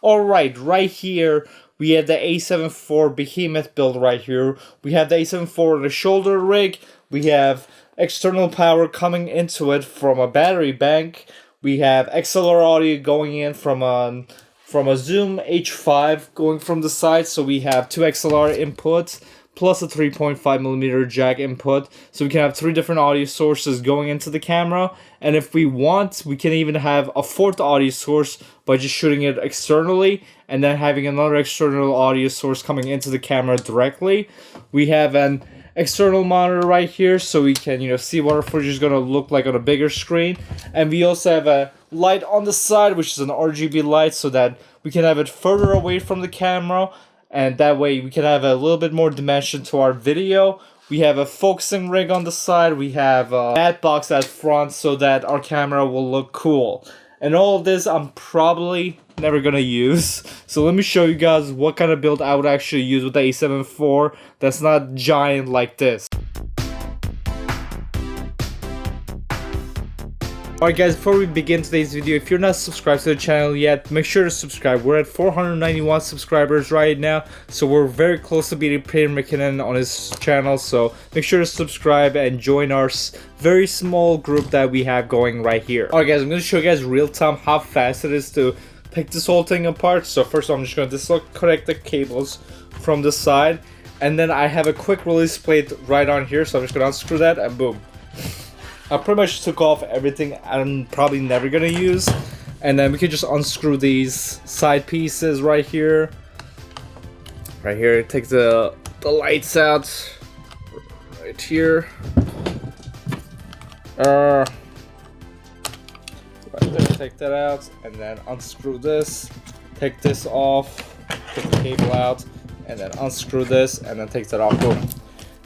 Alright, right here we have the A7IV behemoth build right here. We have the A7IV on the shoulder rig. We have external power coming into it from a battery bank. We have XLR audio going in from a Zoom H5 going from the side. So we have two XLR inputs plus a 3.5mm jack input. So we can have three different audio sources going into the camera. And if we want, we can even have a fourth audio source by just shooting it externally and then having another external audio source coming into the camera directly. We have an external monitor right here so we can, see what our footage is going to look like on a bigger screen. And we also have a light on the side, which is an RGB light, so that we can have it further away from the camera. And that way we can have a little bit more dimension to our video. We have a focusing rig on the side. We have a matte box at front so that our camera will look cool. And all of this I'm probably never gonna use. So let me show you guys what kind of build I would actually use with the A7IV that's not giant like this. Alright guys, before we begin today's video, if you're not subscribed to the channel yet, make sure to subscribe. We're at 491 subscribers right now, so we're very close to beating Peter McKinnon on his channel, so make sure to subscribe and join our very small group that we have going right here. Alright guys, I'm going to show you guys real time how fast it is to pick this whole thing apart. So first I'm just going to disconnect the cables from the side, and then I have a quick release plate right on here, so I'm just going to unscrew that and boom. I pretty much took off everything I'm probably never gonna use, and then we can just unscrew these side pieces right here. Right here, take the lights out. Right here. Right there, take that out, and then unscrew this. Take this off. Take the cable out, and then unscrew this, and then take that off. Boom.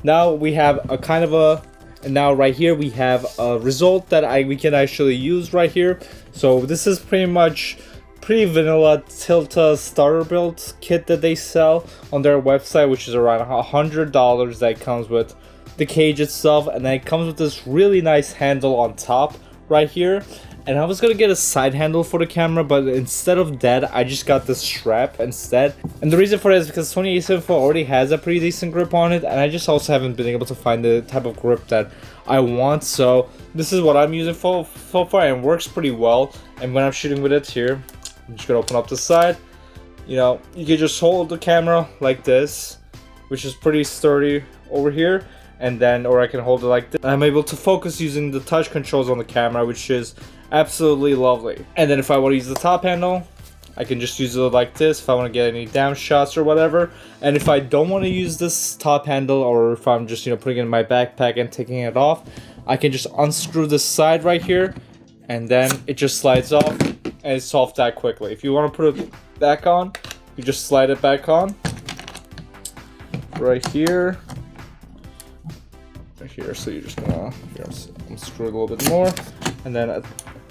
Now we have a kind of a. And now right here we have a result that we can actually use right here. So this is pretty much pretty vanilla Tilta starter build kit that they sell on their website, which is around $100. That comes with the cage itself, and then it comes with this really nice handle on top right here. And I was gonna get a side handle for the camera, but instead of that, I just got this strap instead. And the reason for that is because Sony A7IV already has a pretty decent grip on it, and I just also haven't been able to find the type of grip that I want. So this is what I'm using so far, and it works pretty well. And when I'm shooting with it here, I'm just gonna open up the side. You can just hold the camera like this, which is pretty sturdy over here. And then, or I can hold it like this. I'm able to focus using the touch controls on the camera, which is absolutely lovely. And then if I want to use the top handle, I can just use it like this if I want to get any down shots or whatever. And if I don't want to use this top handle, or if I'm just putting it in my backpack and taking it off, I can just unscrew this side right here, and then it just slides off, and it's off that quickly. If you want to put it back on, you just slide it back on right here. Here, so you're just gonna unscrew it a little bit more, and then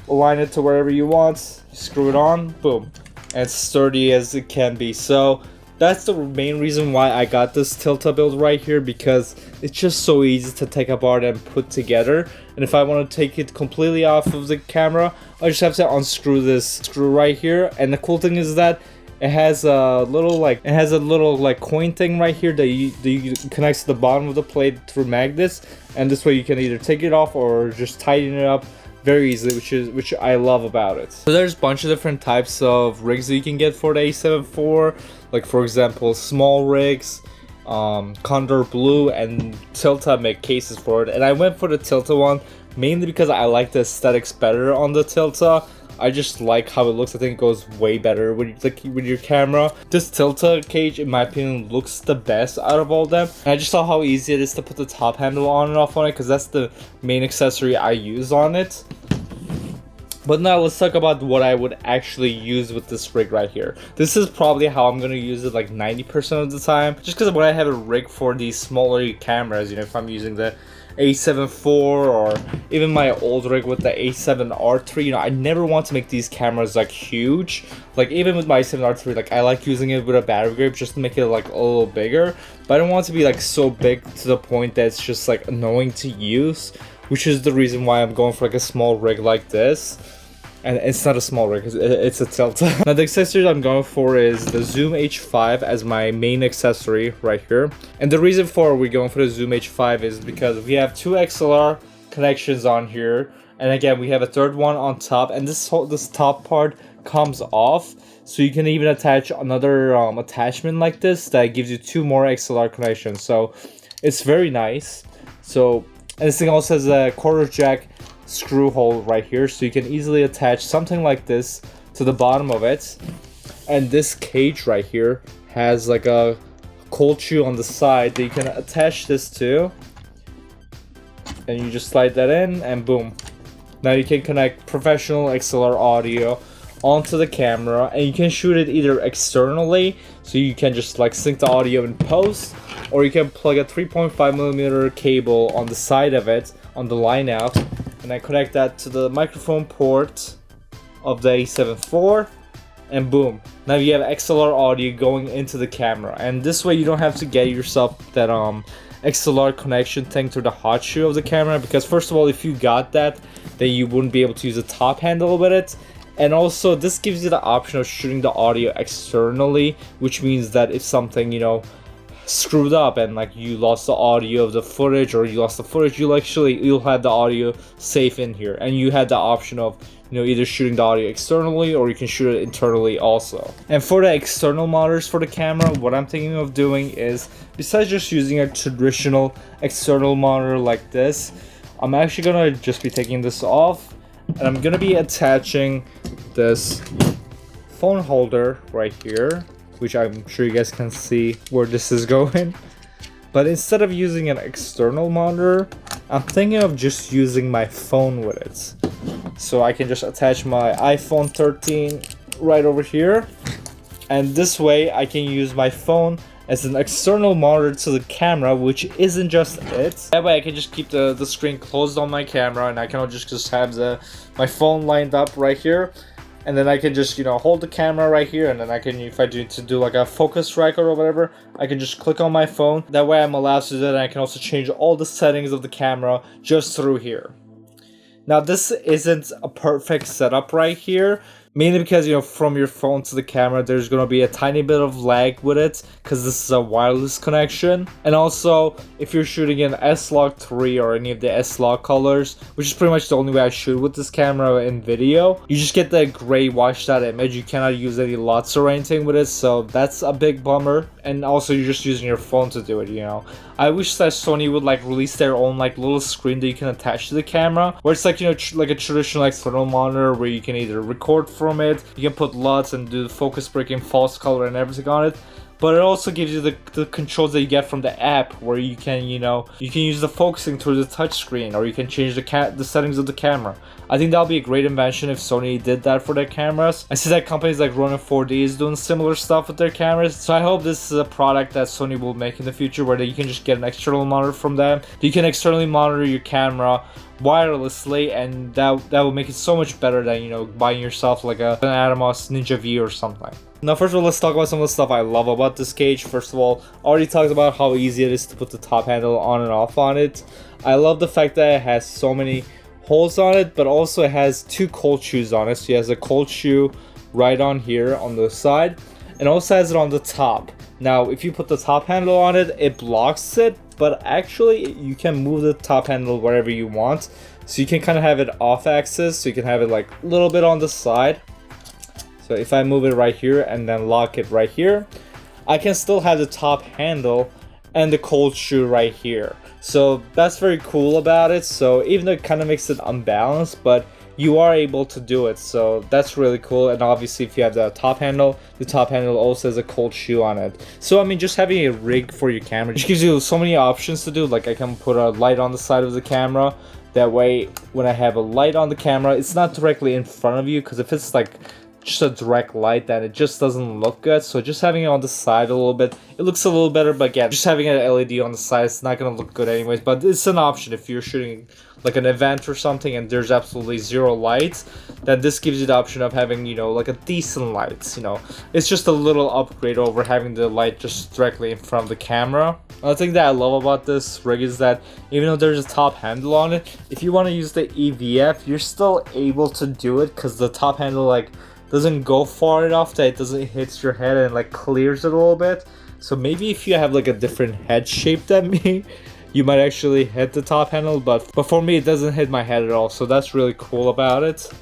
align it to wherever you want. Screw it on, boom, and it's sturdy as it can be. So that's the main reason why I got this Tilta build right here, because it's just so easy to take apart and put together. And if I want to take it completely off of the camera, I just have to unscrew this screw right here. And the cool thing is that it has a little coin thing right here that you connects to the bottom of the plate through magnets, and this way you can either take it off or just tighten it up very easily, which I love about it. So there's a bunch of different types of rigs that you can get for the A7IV, like for example small rigs, Condor Blue, and Tilta make cases for it. And I went for the Tilta one mainly because I like the aesthetics better on the Tilta. I just like how it looks. I think it goes way better with your camera. This Tilta cage, in my opinion, looks the best out of all of them. And I just saw how easy it is to put the top handle on and off on it, because that's the main accessory I use on it. But now let's talk about what I would actually use with this rig right here. This is probably how I'm going to use it like 90% of the time. Just because when I have a rig for these smaller cameras, if I'm using the A7IV or even my old rig with the A7R3, I never want to make these cameras like huge. Like even with my A7R3, like I like using it with a battery grip just to make it like a little bigger, but I don't want it to be like so big to the point that it's just like annoying to use, which is the reason why I'm going for like a small rig like this. And it's not a small rig, it's a Tilta. Now the accessories I'm going for is the Zoom H5 as my main accessory right here. And the reason for we're going for the Zoom H5 is because we have 2 XLR connections on here. And again, we have a third one on top, and this top part comes off. So you can even attach another attachment like this that gives you 2 more XLR connections. So it's very nice. So, and this thing also has a quarter jack screw hole right here, so you can easily attach something like this to the bottom of it. And this cage right here has like a cold shoe on the side that you can attach this to, and you just slide that in and boom, now you can connect professional XLR audio onto the camera, and you can shoot it either externally, so you can just like sync the audio in post, or you can plug a 3.5mm cable on the side of it on the line out, and I connect that to the microphone port of the A7IV, and boom, now you have XLR audio going into the camera. And this way you don't have to get yourself that XLR connection thing through the hot shoe of the camera, because first of all, if you got that, then you wouldn't be able to use the top handle with it. And also this gives you the option of shooting the audio externally, which means that if something, you know, screwed up and like you lost the audio of the footage, or you lost the footage, you'll have the audio safe in here, and you had the option of, you know, either shooting the audio externally or you can shoot it internally also. And for the external monitors for the camera, what I'm thinking of doing is, besides just using a traditional external monitor like this, I'm actually gonna just be taking this off, and I'm gonna be attaching this phone holder right here, which I'm sure you guys can see where this is going. But instead of using an external monitor, I'm thinking of just using my phone with it. So I can just attach my iPhone 13 right over here, and this way I can use my phone as an external monitor to the camera, which isn't just it. That way I can just keep the screen closed on my camera, and I can just have my phone lined up right here. And then I can just, you know, hold the camera right here, and then I can, if I need to do like a focus record or whatever, I can just click on my phone. That way I'm allowed to do that, and I can also change all the settings of the camera just through here. Now this isn't a perfect setup right here, mainly because, you know, from your phone to the camera there's going to be a tiny bit of lag with it, because this is a wireless connection. And also, if you're shooting in S-Log 3 or any of the S-Log colors, which is pretty much the only way I shoot with this camera in video, you just get that gray washed out image. You cannot use any LUTs or anything with it, so that's a big bummer. And also you're just using your phone to do it, you know. I wish that Sony would like release their own like little screen that you can attach to the camera, where it's like, you know, like a traditional external monitor where you can either record from it, you can put LUTs and do the focus breaking, false color and everything on it. But it also gives you the controls that you get from the app, where you can, you know, you can use the focusing through the touch screen, or you can change the settings of the camera. I think that'll be a great invention if Sony did that for their cameras. I see that companies like Ronin 4D is doing similar stuff with their cameras, so I hope this is a product that Sony will make in the future, where you can just get an external monitor from them. You can externally monitor your camera wirelessly, and that will make it so much better than, you know, buying yourself like an Atomos Ninja V or something. Now first of all, let's talk about some of the stuff I love about this cage. First of all, I already talked about how easy it is to put the top handle on and off on it. I love the fact that it has so many holes on it, but also it has 2 cold shoes on it. So it has a cold shoe right on here on the side, and also has it on the top. Now if you put the top handle on it, it blocks it, but actually you can move the top handle wherever you want. So you can kind of have it off axis, so you can have it like a little bit on the side. So if I move it right here and then lock it right here, I can still have the top handle and the cold shoe right here. So that's very cool about it. So even though it kind of makes it unbalanced, but you are able to do it, so that's really cool. And obviously if you have the top handle also has a cold shoe on it. So I mean, just having a rig for your camera just gives you so many options to do. Like I can put a light on the side of the camera, that way when I have a light on the camera, it's not directly in front of you, because if it's like just a direct light, then it just doesn't look good. So just having it on the side a little bit, it looks a little better. But again, just having an LED on the side, it's not gonna look good anyways, but it's an option if you're shooting like an event or something and there's absolutely zero lights. Then this gives you the option of having, you know, like a decent lights, you know. It's just a little upgrade over having the light just directly in front of the camera. Another thing that I love about this rig is that even though there's a top handle on it, if you want to use the EVF, you're still able to do it because the top handle like doesn't go far enough that it doesn't hit your head and like clears it a little bit. So maybe if you have like a different head shape than me, you might actually hit the top handle, but for me it doesn't hit my head at all, so that's really cool about it.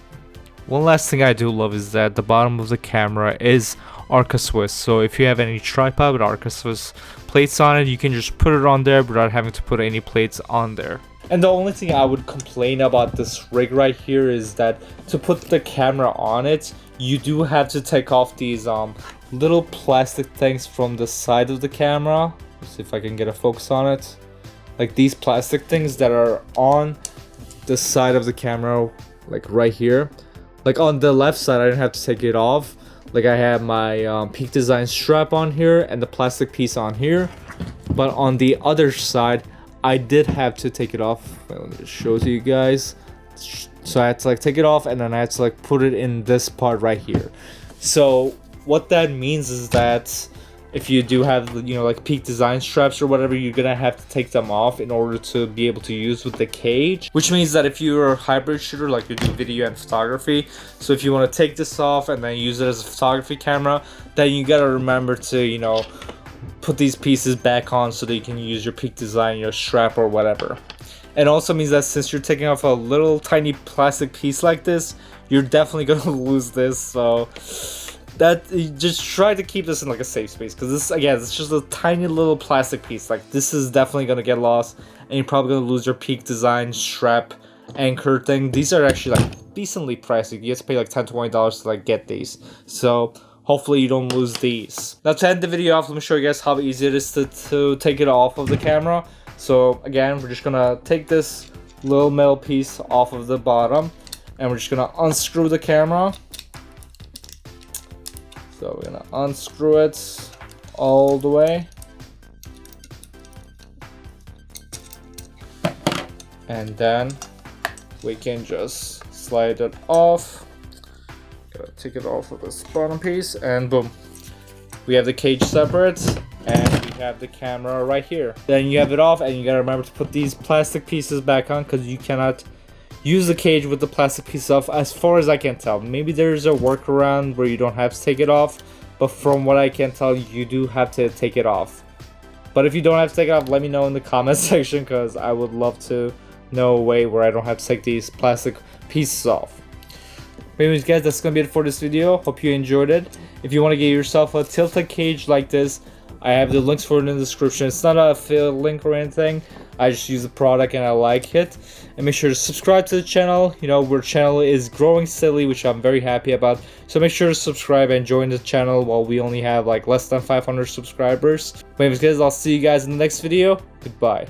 One last thing I do love is that the bottom of the camera is Arca Swiss, so if you have any tripod with Arca Swiss plates on it, you can just put it on there without having to put any plates on there. And the only thing I would complain about this rig right here is that to put the camera on it, you do have to take off these little plastic things from the side of the camera. Let's see if I can get a focus on it. Like these plastic things that are on the side of the camera, like right here. Like on the left side, I didn't have to take it off. Like I have my Peak Design strap on here and the plastic piece on here. But on the other side, I did have to take it off. Wait, let me just show it to you guys. So I had to like take it off and then I had to like put it in this part right here. So what that means is that if you do have, you know, like Peak Design straps or whatever, you're gonna have to take them off in order to be able to use with the cage. Which means that if you're a hybrid shooter, like you do video and photography, so if you want to take this off and then use it as a photography camera, then you gotta remember to, you know, put these pieces back on so that you can use your Peak Design, your strap or whatever. It also means that since you're taking off a little tiny plastic piece like this, you're definitely gonna lose this. So that, just try to keep this in like a safe space, because this, again, it's just a tiny little plastic piece. Like this is definitely gonna get lost and you're probably gonna lose your Peak Design strap anchor thing. These are actually like decently priced. You have to pay like $10-20 to like get these, so hopefully you don't lose these. Now to end the video off, let me show you guys how easy it is to take it off of the camera. So again, we're just gonna take this little metal piece off of the bottom and we're just gonna unscrew the camera. So we're gonna unscrew it all the way. And then we can just slide it off. Gotta take it off of this bottom piece and boom. We have the cage separate and we have the camera right here. Then you have it off and you gotta remember to put these plastic pieces back on because you cannot use the cage with the plastic piece off, as far as I can tell. Maybe there's a workaround where you don't have to take it off, but from what I can tell, you do have to take it off. But if you don't have to take it off, let me know in the comment section, because I would love to know a way where I don't have to take these plastic pieces off. Anyways guys, that's gonna be it for this video. Hope you enjoyed it. If you want to get yourself a Tilta cage like this, I have the links for it in the description. It's not a affiliate link or anything. I just use the product and I like it. And make sure to subscribe to the channel. You know, our channel is growing steadily, which I'm very happy about. So make sure to subscribe and join the channel while we only have like less than 500 subscribers. But anyways guys, I'll see you guys in the next video. Goodbye.